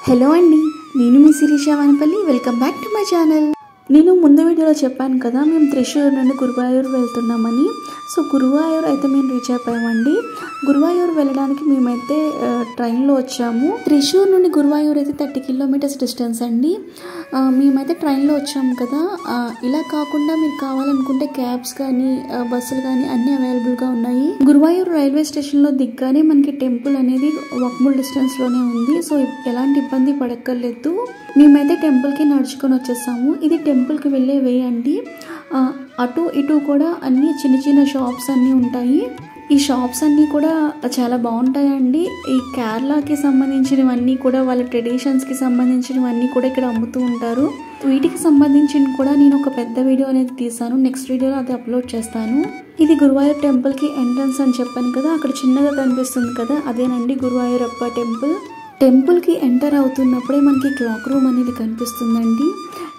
Hello అండి, నేను మీ Shirisha Vanapalli. Welcome back to my channel. నేను ముందు వీడియోలో చెప్పాను కదా, మేము త్రిశూర్ నుండి గురువాయూర్ వెళ్తున్నామని. సో గురువాయూర్ అయితే మేము రీచ్ అయిపోయామండి. గురువాయూర్ వెళ్ళడానికి మేమైతే ట్రైన్లో వచ్చాము. త్రిశూర్ నుండి గురువాయూర్ అయితే 30 కిలోమీటర్స్ డిస్టెన్స్ అండి. మేమైతే ట్రైన్లో వచ్చాము కదా. ఇలా కాకుండా మీరు కావాలనుకుంటే క్యాబ్స్ కానీ బస్సులు కానీ అన్నీ అవైలబుల్గా ఉన్నాయి. గురువాయూర్ రైల్వే స్టేషన్లో దిగ్గానే మనకి టెంపుల్ అనేది వాకబుల్ డిస్టెన్స్లోనే ఉంది. సో ఎలాంటి ఇబ్బంది పడక్కర్లేదు. మేమైతే టెంపుల్కి నడుచుకొని వచ్చేసాము. ఇది టెంపుల్కి వెళ్ళే వే అండి. అటు ఇటు కూడా అన్ని చిన్న చిన్న షాప్స్ అన్నీ ఉంటాయి. ఈ షాప్స్ అన్నీ కూడా చాలా బాగుంటాయండి. ఈ కేరళకి సంబంధించినవన్నీ కూడా, వాళ్ళ ట్రెడిషన్స్కి సంబంధించినవన్నీ కూడా ఇక్కడ అమ్ముతూ ఉంటారు. వీటికి సంబంధించిన కూడా నేను ఒక పెద్ద వీడియో అనేది తీసాను. నెక్స్ట్ వీడియోలో అది అప్లోడ్ చేస్తాను. ఇది గురువాయూర్ టెంపుల్కి ఎంట్రన్స్ అని చెప్పాను కదా, అక్కడ చిన్నగా కనిపిస్తుంది కదా, అదేనండి గురువాయూరప్ప టెంపుల్. టెంపుల్కి ఎంటర్ అవుతున్నప్పుడే మనకి క్లాక్ రూమ్ అనేది కనిపిస్తుందండి.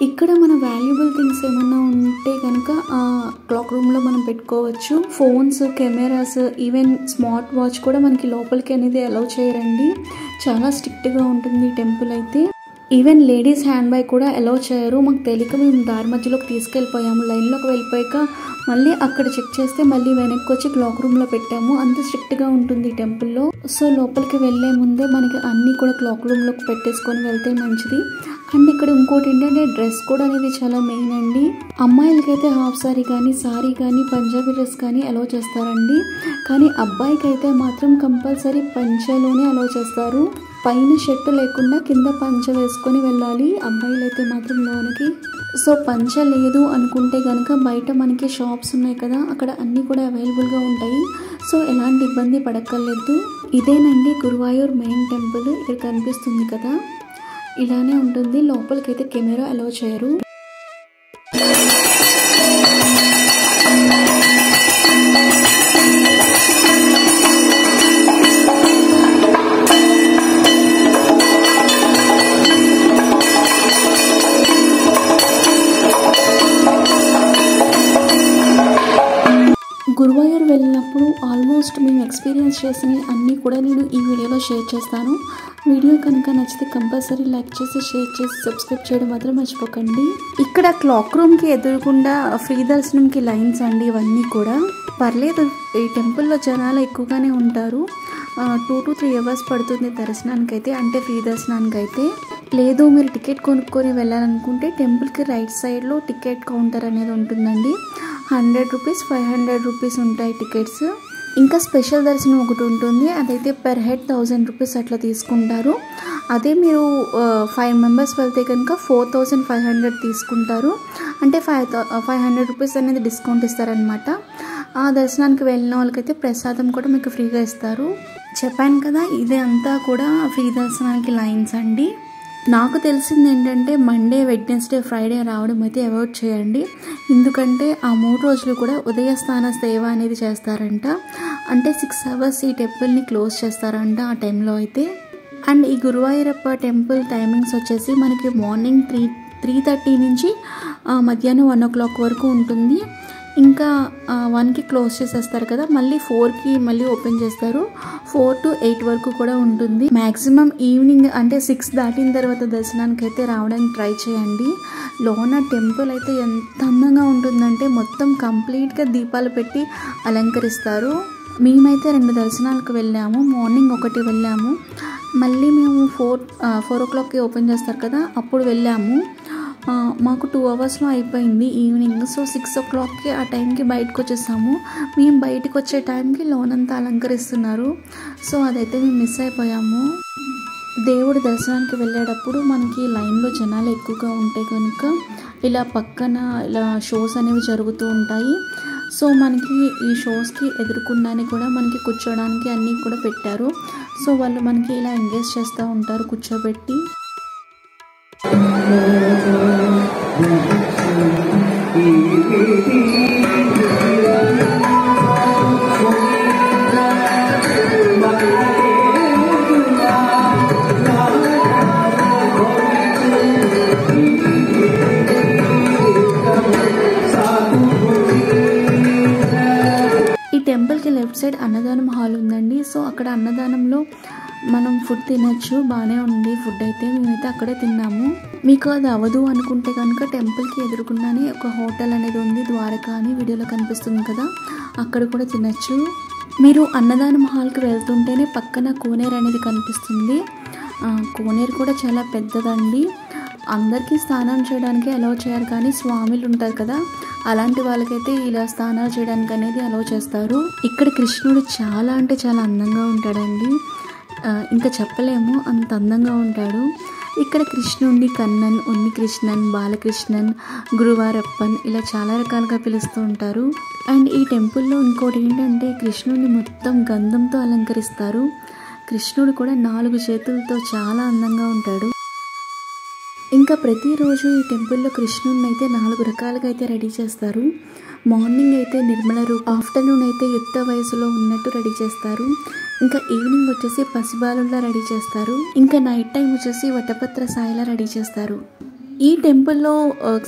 ఇక్కడ మన వాల్యుబుల్ థింగ్స్ ఏమన్నా ఉంటే కనుక ఆ క్లాక్ రూమ్లో మనం పెట్టుకోవచ్చు. Phones, cameras, even smart watch కూడా మనకి లోపలికి అనేది అలౌ చేయరండి. చాలా స్ట్రిక్ట్గా ఉంటుంది ఈ టెంపుల్ అయితే. ఈవెన్ లేడీస్ హ్యాండ్ బ్యాగ్ కూడా అలౌ చేయరు. మాకు తెలియక మేము దారి మధ్యలోకి తీసుకెళ్ళిపోయాము. లైన్లోకి వెళ్ళిపోయాక మళ్ళీ అక్కడ చెక్ చేస్తే మళ్ళీ వెనక్కి వచ్చి క్లాక్ రూమ్లో పెట్టాము. అంత స్ట్రిక్ట్గా ఉంటుంది ఈ టెంపుల్లో. సో లోపలికి వెళ్ళే ముందే మనకి అన్నీ కూడా క్లాక్ రూమ్లోకి పెట్టేసుకొని వెళ్తే మంచిది. అండ్ ఇక్కడ ఇంకోటి ఏంటంటే డ్రెస్ కోడ్ అనేది చాలా మెయిన్ అండి. అమ్మాయిలకైతే హాఫ్ సారీ కానీ, సారీ కానీ, పంజాబీ డ్రెస్ కానీ అలౌ చేస్తారండి. కానీ అబ్బాయికి అయితే మాత్రం కంపల్సరీ పంచలోనే అలౌ చేస్తారు. పైన షర్టు లేకుండా కింద పంచ వేసుకొని వెళ్ళాలి అబ్బాయిలు అయితే మాత్రం లోనికి. సో పంచ లేదు అనుకుంటే కనుక బయట మనకి షాప్స్ ఉన్నాయి కదా, అక్కడ అన్నీ కూడా అవైలబుల్గా ఉంటాయి. సో ఎలాంటి ఇబ్బంది పడక్కర్లేదు. ఇదేనండి గురువాయూర్ మెయిన్ టెంపుల్. ఇక్కడ కనిపిస్తుంది కదా, ఇలానే ఉంటుంది. లోపలికైతే కెమెరా అలౌ చేయరు. గురువాయూర్ వెళ్ళినప్పుడు ఆల్మోస్ట్ మేము ఎక్స్పీరియన్స్ చేసిన అన్నీ కూడా నేను ఈ వీడియోలో షేర్ చేస్తాను. వీడియో కనుక నచ్చితే కంపల్సరీ లైక్ చేసి, షేర్ చేసి, సబ్స్క్రైబ్ చేయడం మాత్రం మర్చిపోకండి. ఇక్కడ క్లాక్ రూమ్కి ఎదురుకుండా ఫ్రీ దర్శనంకి లైన్స్ అండి. ఇవన్నీ కూడా పర్లేదు. ఈ టెంపుల్లో జనాలు ఎక్కువగానే ఉంటారు. 2 to 3 hours పడుతుంది దర్శనానికి అయితే, అంటే ఫ్రీ దర్శనానికి అయితే. లేదు మీరు టికెట్ కొనుక్కొని వెళ్ళాలనుకుంటే టెంపుల్కి రైట్ సైడ్లో టికెట్ కౌంటర్ అనేది ఉంటుందండి. 100 రూపీస్, 500 రూపీస్ ఉంటాయి టికెట్స్. ఇంకా స్పెషల్ దర్శనం ఒకటి ఉంటుంది, అదైతే పర్ హెడ్ 1000 రూపీస్ అట్లా తీసుకుంటారు. అదే మీరు 5 మెంబర్స్ వెళ్తే కనుక 4500 తీసుకుంటారు. అంటే 500 రూపీస్ అనేది డిస్కౌంట్ ఇస్తారనమాట. ఆ దర్శనానికి వెళ్ళిన వాళ్ళకైతే ప్రసాదం కూడా మీకు ఫ్రీగా ఇస్తారు. చెప్పాను కదా, ఇదే అంతా కూడా ఫ్రీ దర్శనానికి లైన్స్ అండి. నాకు తెలిసింది ఏంటంటే మండే, వెడ్నెస్డే, ఫ్రైడే రావడం అయితే అవాయిడ్ చేయండి. ఎందుకంటే ఆ 3 రోజులు కూడా ఉదయస్థాన సేవ అనేది చేస్తారంట. అంటే 6 hours ఈ టెంపుల్ని క్లోజ్ చేస్తారంట ఆ టైంలో అయితే. అండ్ ఈ గురువాయూరప్ప టెంపుల్ టైమింగ్స్ వచ్చేసి మనకి మార్నింగ్ 3:30 నుంచి మధ్యాహ్నం 1 o'clock వరకు ఉంటుంది. ఇంకా 1కి క్లోజ్ చేసేస్తారు కదా, మళ్ళీ 4కి మళ్ళీ ఓపెన్ చేస్తారు. 4 to 8 వరకు కూడా ఉంటుంది. మ్యాక్సిమం ఈవినింగ్ అంటే 6 దాటిన తర్వాత దర్శనానికి అయితే రావడానికి ట్రై చేయండి. లోన టెంపుల్ అయితే ఎంత అందంగా ఉంటుందంటే మొత్తం కంప్లీట్గా దీపాలు పెట్టి అలంకరిస్తారు. మేమైతే 2 దర్శనాలకు వెళ్ళాము. మార్నింగ్ ఒకటి వెళ్ళాము, మళ్ళీ మేము 4 o'clockకి ఓపెన్ చేస్తారు కదా, అప్పుడు వెళ్ళాము. మాకు 2 hours అయిపోయింది ఈవినింగ్. సో 6 o'clockకి ఆ టైంకి బయటకు వచ్చేసాము. మేము బయటకు వచ్చే టైంకి లోనంతా అలంకరిస్తున్నారు. సో అదైతే మేము మిస్ అయిపోయాము. దేవుడి దర్శనానికి వెళ్ళేటప్పుడు మనకి లైన్లో జనాలు ఎక్కువగా ఉంటే కనుక ఇలా పక్కన ఇలా షోస్ అనేవి జరుగుతూ ఉంటాయి. సో మనకి ఈ షోస్కి ఎదుర్కొండానే కూడా మనకి కూర్చోడానికి అన్నీ కూడా పెట్టారు. సో వాళ్ళు మనకి ఇలా ఎంగేజ్ చేస్తూ ఉంటారు కూర్చోబెట్టి. ఈ టెంపుల్కి లెఫ్ట్ సైడ్ అన్నదానం హాల్ ఉందండి. సో అక్కడ అన్నదానంలో మనం ఫుడ్ తినచ్చు, బాగానే ఉంది ఫుడ్ అయితే. మేమైతే అక్కడే తిన్నాము. మీకు అది అవ్వదు అనుకుంటే కనుక టెంపుల్కి ఎదురుకుండానే ఒక హోటల్ అనేది ఉంది, ద్వారకా అని వీడియోలో కనిపిస్తుంది కదా, అక్కడ కూడా తినచ్చు. మీరు అన్నదానం హాల్కి వెళ్తుంటేనే పక్కన కోనేరు అనేది కనిపిస్తుంది. కోనేరు కూడా చాలా పెద్దదండి. అందరికీ స్నానం చేయడానికి అలౌ చేయరు, కానీ స్వామిలు ఉంటారు కదా, అలాంటి వాళ్ళకైతే ఇలా స్నానాలు చేయడానికి అనేది అలౌ చేస్తారు. ఇక్కడ కృష్ణుడు చాలా అంటే చాలా అందంగా ఉంటాడండి. ఇంకా చెప్పలేము, అంత అందంగా ఉంటాడు. ఇక్కడ కృష్ణుడిని కన్నన్, ఉన్ని కృష్ణన్, బాలకృష్ణన్, గురువారప్పన్ ఇలా చాలా రకాలుగా పిలుస్తూ ఉంటారు. అండ్ ఈ టెంపుల్లో ఇంకోటి ఏంటంటే కృష్ణుడిని మొత్తం గంధంతో అలంకరిస్తారు. కృష్ణుడు కూడా 4 చేతులతో చాలా అందంగా ఉంటాడు. ఇంకా ప్రతిరోజు ఈ టెంపుల్లో కృష్ణుడిని అయితే 4 రకాలుగా అయితే రెడీ చేస్తారు. మార్నింగ్ అయితే నిర్మల రూప, ఆఫ్టర్నూన్ అయితే యుక్త వయసులో ఉన్నట్టు రెడీ చేస్తారు. ఇంకా ఈవినింగ్ వచ్చేసి పసిబాలులా రెడీ చేస్తారు. ఇంకా నైట్ టైం వచ్చేసి వటపత్ర సాయిలా రెడీ చేస్తారు. ఈ టెంపుల్లో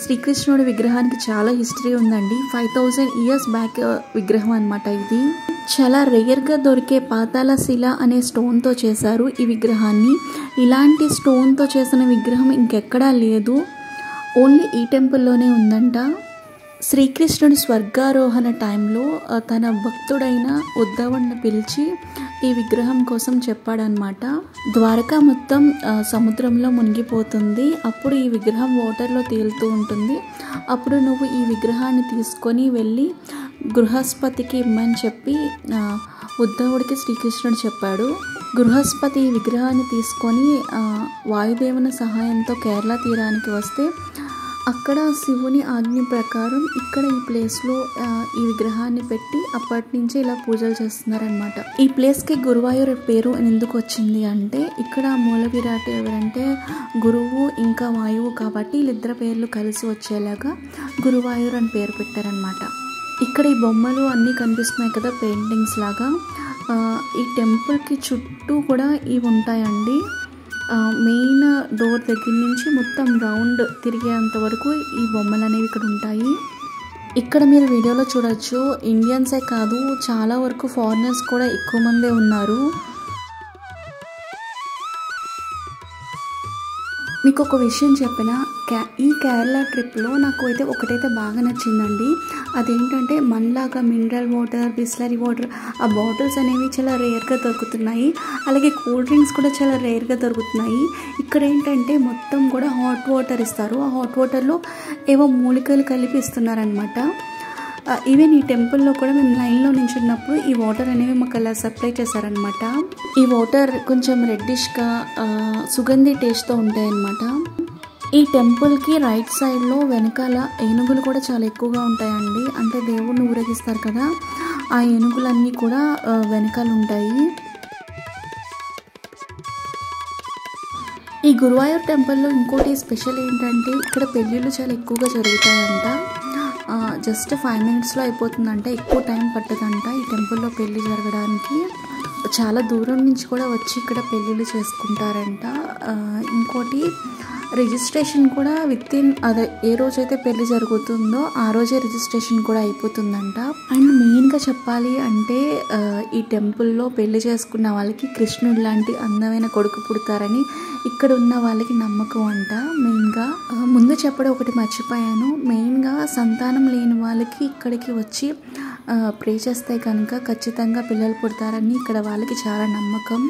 శ్రీకృష్ణుడి విగ్రహానికి చాలా హిస్టరీ ఉందండి. 5000 years బ్యాక్ విగ్రహం అనమాట. ఇది చాలా రేర్గా దొరికే పాతాళ శిల అనే స్టోన్తో చేశారు ఈ విగ్రహాన్ని. ఇలాంటి స్టోన్తో చేసిన విగ్రహం ఇంకెక్కడా లేదు, ఓన్లీ ఈ టెంపుల్లోనే ఉందంట. శ్రీకృష్ణుడి స్వర్గారోహణ టైంలో తన భక్తుడైన ఉద్ధవుడిని పిలిచి ఈ విగ్రహం కోసం చెప్పాడనమాట. ద్వారకా మొత్తం సముద్రంలో మునిగిపోతుంది, అప్పుడు ఈ విగ్రహం వాటర్లో తేలుతూ ఉంటుంది. అప్పుడు నువ్వు ఈ విగ్రహాన్ని తీసుకొని వెళ్ళి గృహస్పతికి ఇమ్మని చెప్పి ఉద్ధవుడికి శ్రీకృష్ణుడు చెప్పాడు. గృహస్పతి ఈ విగ్రహాన్ని తీసుకొని వాయుదేవుని సహాయంతో కేరళ తీరానికి వస్తే అక్కడ శివుని ఆజ్ఞ ప్రకారం ఇక్కడ ఈ ప్లేస్లో ఈ విగ్రహాన్ని పెట్టి అప్పటి నుంచి ఇలా పూజలు చేస్తున్నారనమాట. ఈ ప్లేస్కి గురువాయూర్ పేరు ఎందుకు వచ్చింది అంటే ఇక్కడ మూల విరాట్ ఎవరంటే గురువు ఇంకా వాయువు, కాబట్టి వీళ్ళిద్దరు పేర్లు కలిసి వచ్చేలాగా గురువాయూర్ అని పేరు పెట్టారనమాట. ఇక్కడ ఈ బొమ్మలు అన్నీ కనిపిస్తున్నాయి కదా, పెయింటింగ్స్ లాగా. ఈ టెంపుల్కి చుట్టూ కూడా ఇవి ఉంటాయండి. మెయిన్ డోర్ దగ్గర నుంచి మొత్తం రౌండ్ తిరిగేంత వరకు ఈ బొమ్మలు అనేవి ఇక్కడ ఉంటాయి. ఇక్కడ మీరు వీడియోలో చూడొచ్చు, ఇండియన్సే కాదు చాలా వరకు ఫారినర్స్ కూడా ఎక్కువ మందే ఉన్నారు. మీకు ఒక విషయం చెప్పిన, ఈ కేరళ ట్రిప్లో నాకు అయితే ఒకటైతే బాగా నచ్చిందండి. అదేంటంటే మనలాగా మినరల్ వాటర్, బిస్లరీ వాటర్ ఆ బాటిల్స్ అనేవి చాలా రేర్గా దొరుకుతున్నాయి. అలాగే కూల్ డ్రింక్స్ కూడా చాలా రేర్గా దొరుకుతున్నాయి. ఇక్కడ ఏంటంటే మొత్తం కూడా హాట్ వాటర్ ఇస్తారు. ఆ హాట్ వాటర్లో ఏవో మూలికలు కలిపి ఇస్తున్నారనమాట. ఈవెన్ ఈ టెంపుల్లో కూడా మేము లైన్లో నించున్నప్పుడు ఈ వాటర్ అనేవి మాకు అలా సప్లై చేశారనమాట. ఈ వాటర్ కొంచెం రెడ్డిష్గా సుగంధి టేస్ట్తో ఉంటాయన్నమాట. ఈ టెంపుల్కి రైట్ సైడ్లో వెనకాల ఏనుగులు కూడా చాలా ఎక్కువగా ఉంటాయండి. అంటే దేవుడిని ఊరేగిస్తారు కదా, ఆ ఏనుగులన్నీ కూడా వెనకాల ఉంటాయి. ఈ గురువాయూర్ టెంపుల్లో ఇంకోటి స్పెషల్ ఏంటంటే ఇక్కడ పెళ్ళిళ్ళు చాలా ఎక్కువగా జరుగుతాయంట. జస్ట్ 5 minutesలో అయిపోతుందంట, ఎక్కువ టైం పట్టదంట ఈ టెంపుల్లో పెళ్ళి జరగడానికి. చాలా దూరం నుంచి కూడా వచ్చి ఇక్కడ పెళ్ళిళ్ళు చేసుకుంటారంట. ఇంకోటి రిజిస్ట్రేషన్ కూడా అదే ఏ రోజైతే పెళ్లి జరుగుతుందో ఆ రోజే రిజిస్ట్రేషన్ కూడా అయిపోతుందంట. అండ్ మెయిన్గా చెప్పాలి అంటే ఈ టెంపుల్లో పెళ్లి చేసుకున్న వాళ్ళకి కృష్ణుడు లాంటి అందమైన కొడుకు పుడతారని ఇక్కడ ఉన్న వాళ్ళకి నమ్మకం అంట. మెయిన్గా ముందు చెప్పడం ఒకటి మర్చిపోయాను, మెయిన్గా సంతానం లేని వాళ్ళకి ఇక్కడికి వచ్చి ప్రే చేస్తే కనుక ఖచ్చితంగా పిల్లలు పుడతారని ఇక్కడ వాళ్ళకి చాలా నమ్మకం.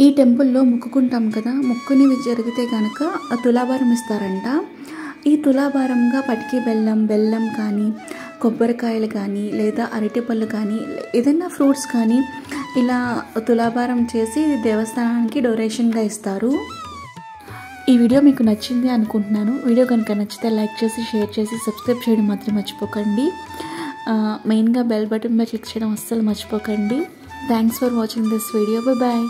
ఈ టెంపుల్లో మొక్కుకుంటాం కదా, మొక్కుని జరిగితే కనుక తులాభారం ఇస్తారంట. ఈ తులాభారంగా పటికి బెల్లం కానీ, కొబ్బరికాయలు కానీ, లేదా అరటిపళ్ళు కానీ, ఏదైనా ఫ్రూట్స్ కానీ ఇలా తులాభారం చేసి దేవస్థానానికి డొనేషన్గా ఇస్తారు. ఈ వీడియో మీకు నచ్చింది అనుకుంటున్నాను. వీడియో కనుక నచ్చితే లైక్ చేసి, షేర్ చేసి, సబ్స్క్రైబ్ చేయడం మాత్రం మర్చిపోకండి. మెయిన్గా బెల్ బటన్ పై క్లిక్ చేయడం అస్సలు మర్చిపోకండి. Thanks for watching this video. Bye.